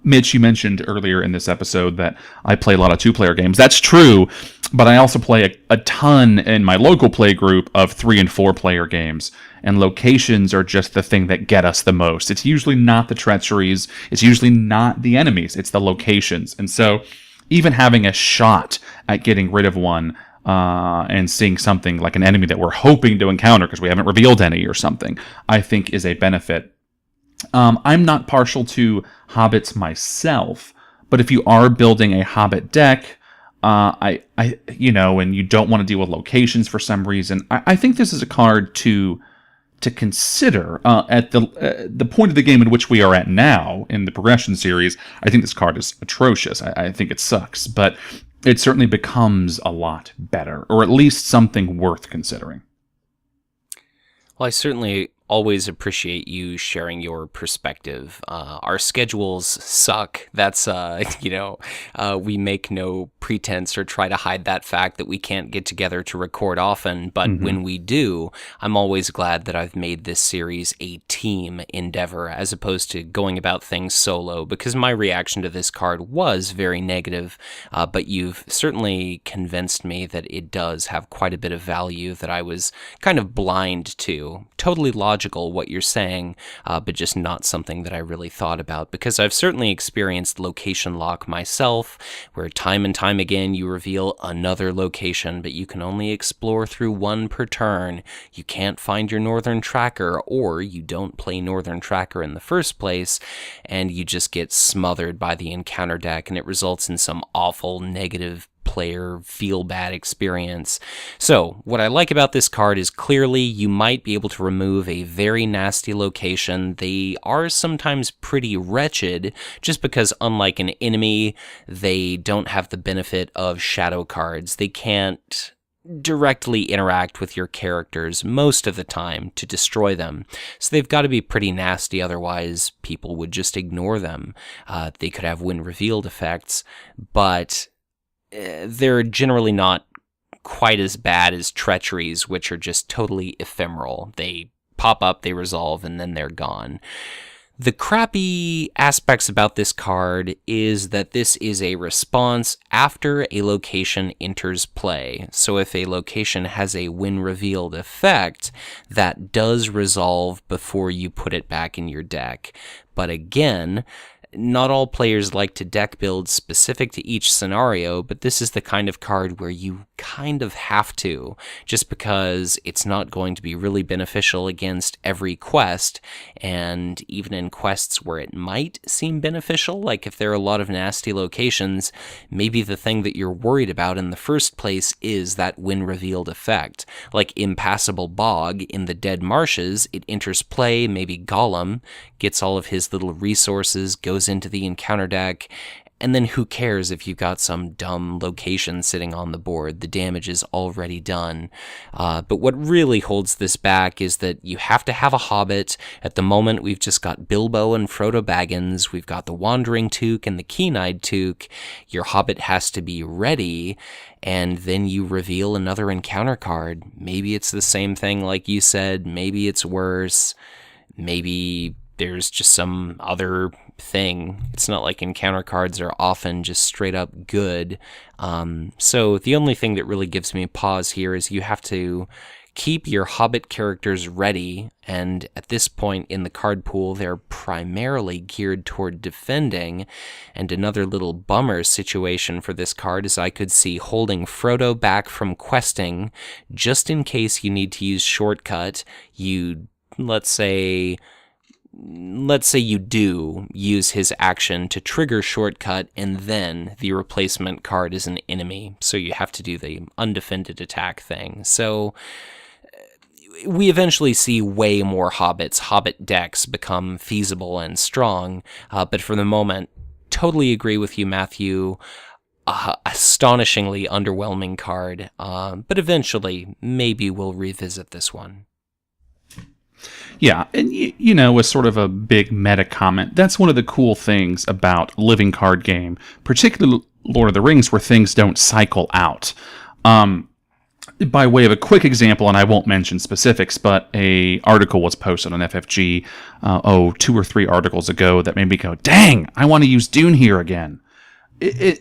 Mitch, you mentioned earlier in this episode that I play a lot of 2-player games. That's true, but I also play a ton in my local play group of 3 and 4-player games, and locations are just the thing that get us the most. It's usually not the treacheries, it's usually not the enemies, it's the locations. And so even having a shot at getting rid of one and seeing something like an enemy that we're hoping to encounter because we haven't revealed any or something, I think is a benefit. I'm not partial to Hobbits myself, but if you are building a Hobbit deck, and you don't want to deal with locations for some reason, I think this is a card to consider at the point of the game in which we are at now in the progression series. I think this card is atrocious. I think it sucks, but it certainly becomes a lot better, or at least something worth considering. Well, I certainly always appreciate you sharing your perspective. Our schedules suck. That's, we make no pretense or try to hide that fact that we can't get together to record often. But when we do, I'm always glad that I've made this series a team endeavor as opposed to going about things solo, because my reaction to this card was very negative. But you've certainly convinced me that it does have quite a bit of value that I was kind of blind to. Totally logical what you're saying, but just not something that I really thought about, because I've certainly experienced location lock myself, where time and time again you reveal another location, but you can only explore through one per turn. You can't find your Northern Tracker, or you don't play Northern Tracker in the first place, and you just get smothered by the encounter deck, and it results in some awful negative player feel bad experience. So what I like about this card is clearly you might be able to remove a very nasty location. They are sometimes pretty wretched just because, unlike an enemy, they don't have the benefit of shadow cards. They can't directly interact with your characters most of the time to destroy them. So they've got to be pretty nasty, otherwise people would just ignore them. They could have when revealed effects, but they're generally not quite as bad as treacheries, which are just totally ephemeral. They pop up, they resolve, and then they're gone. The crappy aspects about this card is that this is a response after a location enters play. So if a location has a when revealed effect, that does resolve before you put it back in your deck. But again, not all players like to deck build specific to each scenario, but this is the kind of card where you kind of have to, just because it's not going to be really beneficial against every quest, and even in quests where it might seem beneficial, like if there are a lot of nasty locations, maybe the thing that you're worried about in the first place is that when revealed effect. Like Impassable Bog in the Dead Marshes, it enters play, maybe Gollum gets all of his little resources, goes into the encounter deck, and then who cares if you've got some dumb location sitting on the board? The damage is already done. But what really holds this back is that you have to have a Hobbit. At the moment, we've just got Bilbo and Frodo Baggins. We've got the Wandering Took and the Keen-Eyed Took. Your Hobbit has to be ready, and then you reveal another encounter card. Maybe it's the same thing like you said. Maybe it's worse. Maybe there's just some other thing. It's not like encounter cards are often just straight up good. So the only thing that really gives me pause here is you have to keep your Hobbit characters ready, and at this point in the card pool, they're primarily geared toward defending. And another little bummer situation for this card is I could see holding Frodo back from questing just in case you need to use shortcut. Let's say you do use his action to trigger shortcut, and then the replacement card is an enemy, so you have to do the undefended attack thing. So we eventually see way more Hobbit decks become feasible and strong, but for the moment, totally agree with you, Matthew. Astonishingly underwhelming card, but eventually maybe we'll revisit this one. Yeah, and as sort of a big meta comment, that's one of the cool things about living card game, particularly Lord of the Rings, where things don't cycle out. By way of a quick example, and I won't mention specifics, but a article was posted on FFG 2 or 3 articles ago that made me go, dang, I want to use Dune here again.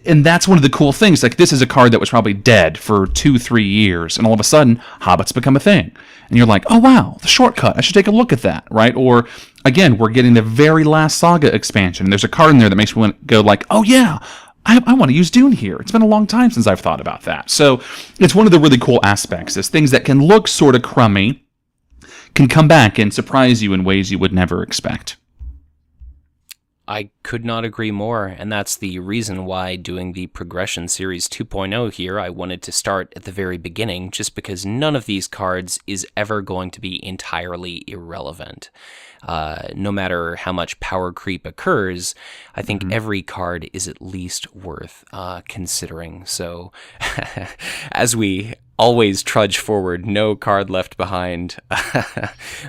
And that's one of the cool things. Like, this is a card that was probably dead for 2-3 years, and all of a sudden, Hobbits become a thing. And you're like, oh wow, the shortcut, I should take a look at that, right? Or, again, we're getting the very last Saga expansion. There's a card in there that makes me want to go like, oh yeah, I want to use Dune here. It's been a long time since I've thought about that. So it's one of the really cool aspects, is things that can look sort of crummy can come back and surprise you in ways you would never expect. I could not agree more, and that's the reason why doing the Progression Series 2.0 here, I wanted to start at the very beginning, just because none of these cards is ever going to be entirely irrelevant. No matter how much power creep occurs, I think every card is at least worth considering. So, as we always trudge forward, no card left behind.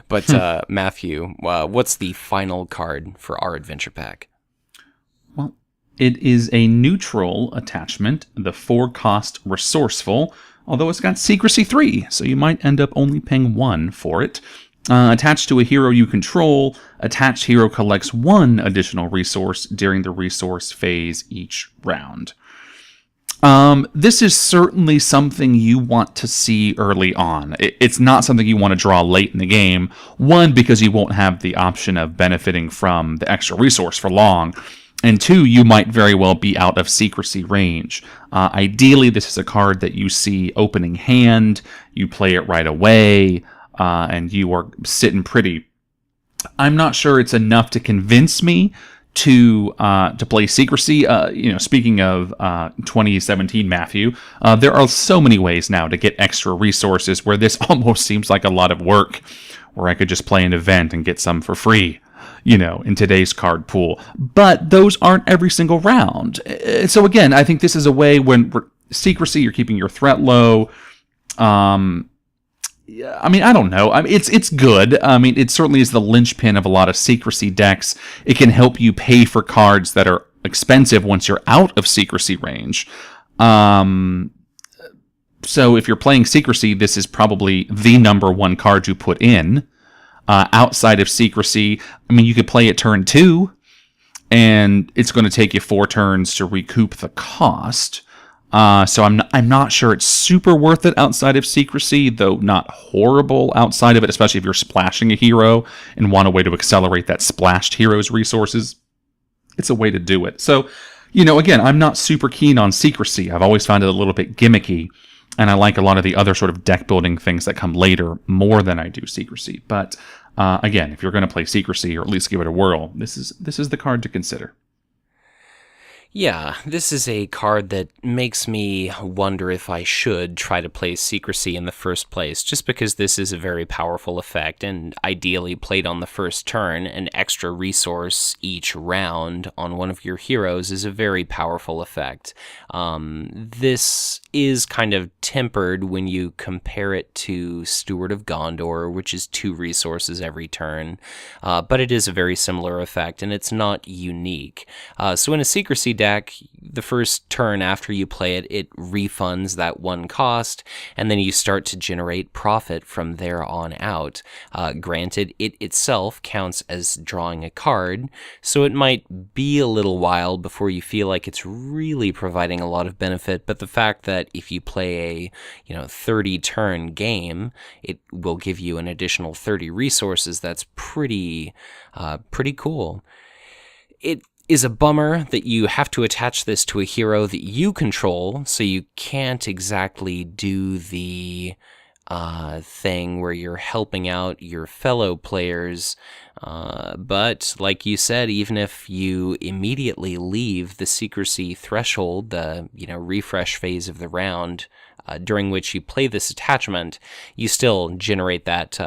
But Matthew, what's the final card for our adventure pack? Well, it is a neutral attachment, the 4-cost Resourceful, although it's got Secrecy 3, so you might end up only paying 1 for it. Attached to a hero you control, attached hero collects 1 additional resource during the resource phase each round. This is certainly something you want to see early on. It's not something you want to draw late in the game. 1, because you won't have the option of benefiting from the extra resource for long. And 2, you might very well be out of Secrecy range. Ideally, this is a card that you see opening hand, you play it right away, and you are sitting pretty. I'm not sure it's enough to convince me to play Secrecy. Speaking of 2017, Matthew, there are so many ways now to get extra resources where this almost seems like a lot of work, where I could just play an event and get some for free, in today's card pool. But those aren't every single round. So again, I think this is a way when Secrecy, you're keeping your threat low. I don't know. It's good. It certainly is the linchpin of a lot of Secrecy decks. It can help you pay for cards that are expensive once you're out of Secrecy range. So if you're playing Secrecy, this is probably the number 1 card you put in. Outside of Secrecy, I mean, you could play it turn 2, and it's going to take you 4 turns to recoup the cost. So I'm not sure it's super worth it outside of Secrecy, though not horrible outside of it, especially if you're splashing a hero and want a way to accelerate that splashed hero's resources. It's a way to do it. So, again, I'm not super keen on Secrecy. I've always found it a little bit gimmicky, and I like a lot of the other sort of deck building things that come later more than I do Secrecy. But again, if you're going to play Secrecy, or at least give it a whirl, this is the card to consider. Yeah, this is a card that makes me wonder if I should try to play Secrecy in the first place, just because this is a very powerful effect, and ideally played on the first turn, an extra resource each round on one of your heroes is a very powerful effect. This is kind of tempered when you compare it to Steward of Gondor, which is 2 resources every turn, but it is a very similar effect, and it's not unique. So in a Secrecy deck, the first turn after you play it, it refunds that 1 cost, and then you start to generate profit from there on out. Granted, it itself counts as drawing a card, so it might be a little while before you feel like it's really providing a lot of benefit, but the fact that if you play a 30-turn game, it will give you an additional 30 resources, that's pretty cool. It is a bummer that you have to attach this to a hero that you control, so you can't exactly do the thing where you're helping out your fellow players. But like you said, even if you immediately leave the Secrecy threshold, the refresh phase of the round, during which you play this attachment, you still generate that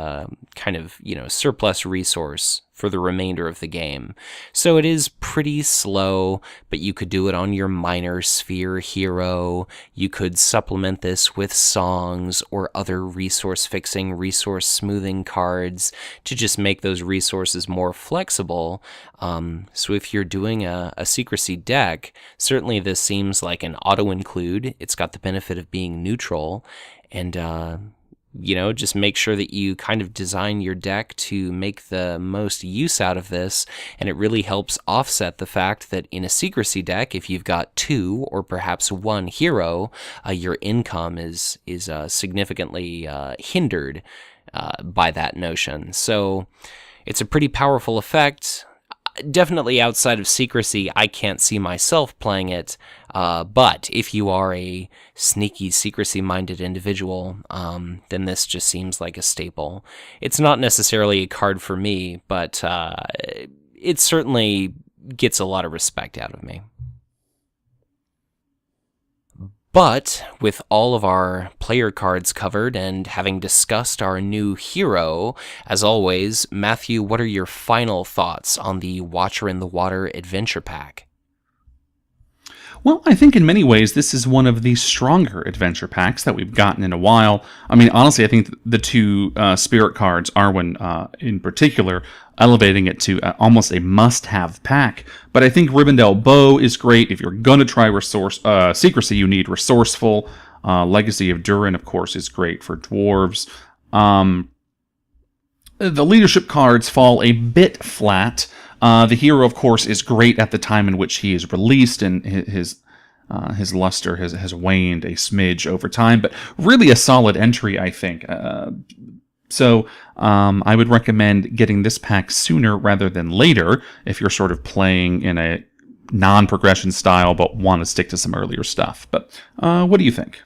kind of surplus resource for the remainder of the game. So it is pretty slow, but you could do it on your minor sphere hero. You could supplement this with songs or other resource fixing, resource smoothing cards to just make those resources more flexible. So if you're doing a Secrecy deck, certainly this seems like an auto-include. It's got the benefit of being neutral, and just make sure that you kind of design your deck to make the most use out of this, and it really helps offset the fact that in a Secrecy deck, if you've got 2 or perhaps 1 hero, your income is significantly hindered by that notion. So it's a pretty powerful effect. Definitely outside of Secrecy, I can't see myself playing it, but if you are a sneaky Secrecy-minded individual, then this just seems like a staple. It's not necessarily a card for me, but it certainly gets a lot of respect out of me. But with all of our player cards covered and having discussed our new hero, as always, Matthew, what are your final thoughts on the Watcher in the Water adventure pack? Well, I think in many ways this is one of the stronger adventure packs that we've gotten in a while. I mean, honestly, I think the 2 spirit cards, Arwen in particular, elevating it to almost a must-have pack. But I think Rivendell Bow is great. If you're going to try Secrecy, you need Resourceful. Legacy of Durin, of course, is great for dwarves. The leadership cards fall a bit flat. The hero, of course, is great at the time in which he is released, and his luster has waned a smidge over time, but really a solid entry, I think. So I would recommend getting this pack sooner rather than later if you're sort of playing in a non-progression style but want to stick to some earlier stuff. But what do you think?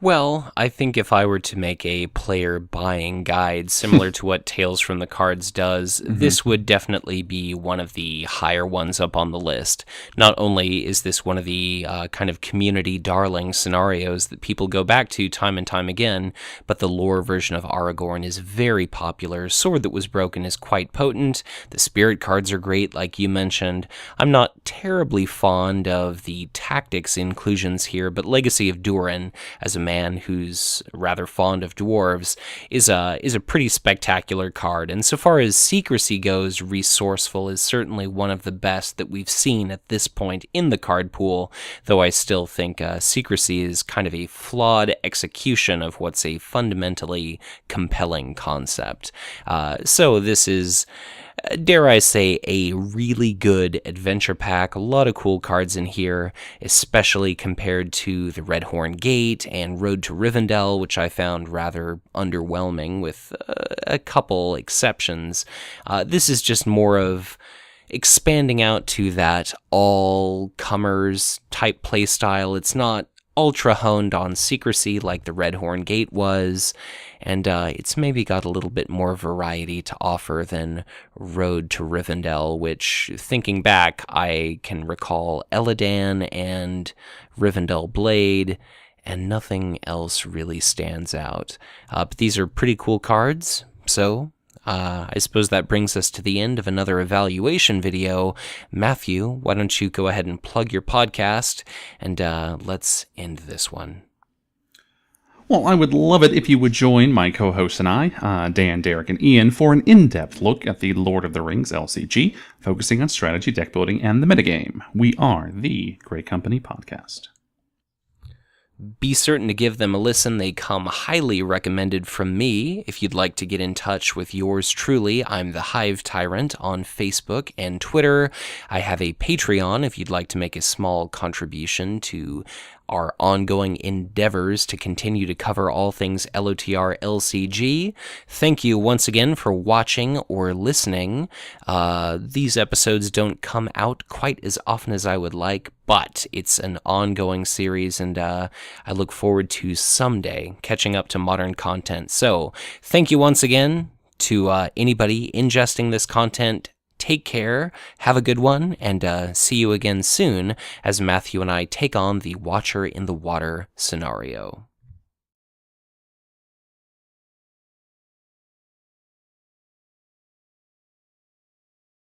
Well, I think if I were to make a player buying guide similar to what Tales from the Cards does, this would definitely be one of the higher ones up on the list. Not only is this one of the kind of community darling scenarios that people go back to time and time again, but the lore version of Aragorn is very popular. Sword That Was Broken is quite potent. The spirit cards are great, like you mentioned. I'm not terribly fond of the tactics inclusions here, but Legacy of Durin as a man who's rather fond of dwarves, is a pretty spectacular card. And so far as Secrecy goes, Resourceful is certainly one of the best that we've seen at this point in the card pool, though I still think Secrecy is kind of a flawed execution of what's a fundamentally compelling concept. So this is, dare I say, a really good adventure pack. A lot of cool cards in here, especially compared to the Redhorn Gate and Road to Rivendell, which I found rather underwhelming with a couple exceptions. This is just more of expanding out to that all-comers type playstyle. It's not ultra honed on Secrecy like the Redhorn Gate was, and it's maybe got a little bit more variety to offer than Road to Rivendell, which, thinking back, I can recall Eladan and Rivendell Blade, and nothing else really stands out. But these are pretty cool cards, so I suppose that brings us to the end of another evaluation video. Matthew, why don't you go ahead and plug your podcast, and let's end this one. Well, I would love it if you would join my co-hosts and I, Dan, Derek, and Ian, for an in-depth look at the Lord of the Rings LCG, focusing on strategy, deck building, and the metagame. We are the Great Company Podcast. Be certain to give them a listen. They come highly recommended from me. If you'd like to get in touch with yours truly, I'm the Hive Tyrant on Facebook and Twitter. I have a Patreon if you'd like to make a small contribution to our ongoing endeavors to continue to cover all things LOTR LCG. Thank you once again for watching or listening. These episodes don't come out quite as often as I would like, but it's an ongoing series, and I look forward to someday catching up to modern content. So thank you once again to anybody ingesting this content. Take care, have a good one, and see you again soon as Matthew and I take on the Watcher in the Water scenario.